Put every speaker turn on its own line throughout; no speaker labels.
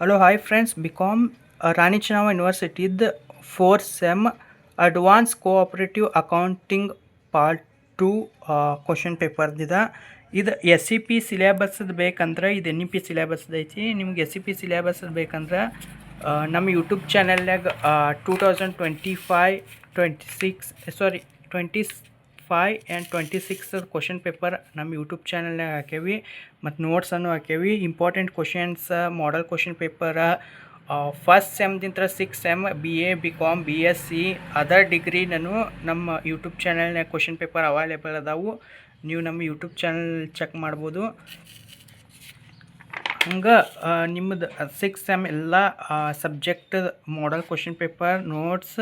Hello, hi friends. Become Rani Chennawa University's 4th SEM Advanced Cooperative Accounting Part 2 question ಪೇಪರ್ದಿದ ಇದು S C P ಸಿಲೆಬಸ್ದು ಬೇಕಂದ್ರೆ ಇದು N E P ಸಿಲೆಬಸ್ದು ಐತಿ. ನಿಮ್ಗೆ ಎಸ್ ಸಿ ಪಿ ಸಿಲೆಬಸ್ದು ಬೇಕಂದ್ರೆ ನಮ್ಮ ಯೂಟ್ಯೂಬ್ ಚಾನಲ್ನಾಗ 2025 ಆ್ಯಂಡ್ 26 ಕ್ವಶನ್ ಪೇಪರ್ ನಮ್ಮ ಯೂಟ್ಯೂಬ್ ಚಾನಲ್ನಾಗ ಹಾಕೇವಿ ಮತ್ತು ನೋಟ್ಸನ್ನು ಹಾಕೇವಿ. Important questions model question paper first ಸೆಮ್ದಿಂತ 6 sem B A B com B S C other ಡಿಗ್ರಿನೂ ನಮ್ಮ ಯೂಟ್ಯೂಬ್ ಚಾನಲ್ನಾಗ ಕ್ವಶನ್ ಪೇಪರ್ ಅವೈಲೇಬಲ್ ಅದಾವು. ನೀವು ನಮ್ಮ ಯೂಟ್ಯೂಬ್ ಚಾನಲ್ ಚೆಕ್ ಮಾಡ್ಬೋದು. ಹಂಗೆ ನಿಮ್ಮದು 6 ಸೆಮ್ ಎಲ್ಲ subject model question paper notes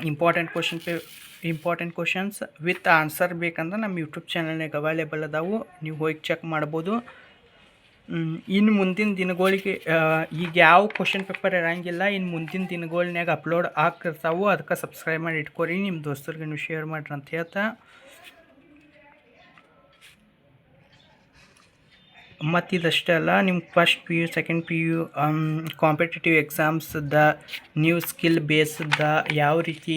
important questions with answer ಬೇಕಂದ್ರೆ ನಮ್ಮ ಯೂಟ್ಯೂಬ್ ಚಾನಲ್ನಾಗ ಅವೈಲೇಬಲ್ ಅದಾವು. ನೀವು ಹೋಗಿ ಚೆಕ್ ಮಾಡ್ಬೋದು. ಇನ್ನು ಮುಂದಿನ ದಿನಗಳಿಗೆ ಈಗ ಯಾವ ಕ್ವಶನ್ ಪೇಪರ್ ಇರೋಂಗಿಲ್ಲ, ಇನ್ನು ಮುಂದಿನ ದಿನಗಳ್ನಾಗ ಅಪ್ಲೋಡ್ ಆಗ್ತಿರ್ತಾವೆ. ಅದಕ್ಕೆ ಸಬ್ಸ್ಕ್ರೈಬ್ ಮಾಡಿ ಇಟ್ಕೊರಿ, ನಿಮ್ಮ ದೋಸ್ತರಿಗೆ ನೀವು ಶೇರ್ ಮಾಡಿರಿ ಅಂತ ಹೇಳ್ತಾ, ಮತ್ತು ಇದಷ್ಟೇ ಅಲ್ಲ, ನಿಮ್ಮ first P U second P U competitive ಎಕ್ಸಾಮ್ಸ್ದ ನ್ಯೂ ಸ್ಕಿಲ್ ಬೇಸ್ದ ಯಾವ ರೀತಿ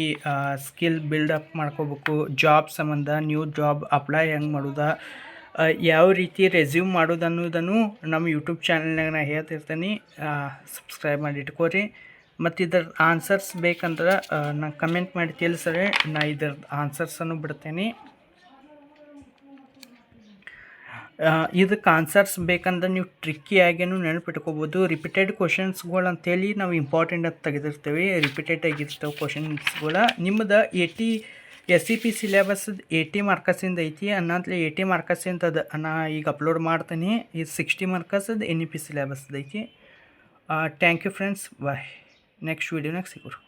ಸ್ಕಿಲ್ ಬಿಲ್ಡಪ್ ಮಾಡ್ಕೋಬೇಕು, ಜಾಬ್ ಸಂಬಂಧ ನ್ಯೂ ಜಾಬ್ ಅಪ್ಲೈ ಹೆಂಗೆ ಮಾಡೋದು, ಯಾವ ರೀತಿ ರೆಸ್ಯೂಮ್ ಮಾಡೋದು ಅನ್ನೋದನ್ನು ನಮ್ಮ ಯೂಟ್ಯೂಬ್ ಚಾನಲ್ನಾಗ ನಾನು ಹೇಳ್ತಿರ್ತೀನಿ. ಸಬ್ಸ್ಕ್ರೈಬ್ ಮಾಡಿ ಇಟ್ಕೋರಿ. ಮತ್ತು ಇದರ ಆನ್ಸರ್ಸ್ ಬೇಕಂದ್ರೆ ನಾನು ಕಮೆಂಟ್ ಮಾಡಿ ತಿಳಿಸ್ರೆ ನಾನು ಇದರ ಆನ್ಸರ್ಸನ್ನು ಬಿಡ್ತೇನೆ. ಇದಕ್ಕೆ ಆನ್ಸರ್ಸ್ ಬೇಕಂದ್ರೆ ನೀವು ಟ್ರಿಕ್ಕಿಯಾಗೇನು ನೆನಪಿಟ್ಕೋಬೋದು. ರಿಪೀಟೆಡ್ ಕ್ವಶನ್ಸ್ಗಳು ಅಂತೇಳಿ ನಾವು ಇಂಪಾರ್ಟೆಂಟ್ ಅಂತ ತೆಗೆದಿರ್ತೀವಿ. ರಿಪೀಟೆಡ್ ಆಗಿರ್ತವೆ ಕ್ವಶನ್ಸ್ಗಳು. ನಿಮ್ಮದು ಎಸ್ ಸಿ ಪಿ ಸಿಲೆಬಸ್ದು 80 ಮಾರ್ಕಸಿಂದ ಐತಿ. ಅನ್ನಂತಲೇ 80 ಮಾರ್ಕಸಿಂದ ನಾ ಈಗ ಅಪ್ಲೋಡ್ ಮಾಡ್ತೀನಿ. ಇದು 60 ಮಾರ್ಕಸ್ದು ಎನ್ ಇ ಪಿ ಸಿಲೆಬಸ್ದು ಐತಿ. Thank you friends, bye. Next ವೀಡಿಯೋನಾಗ ಸಿಗೋರು.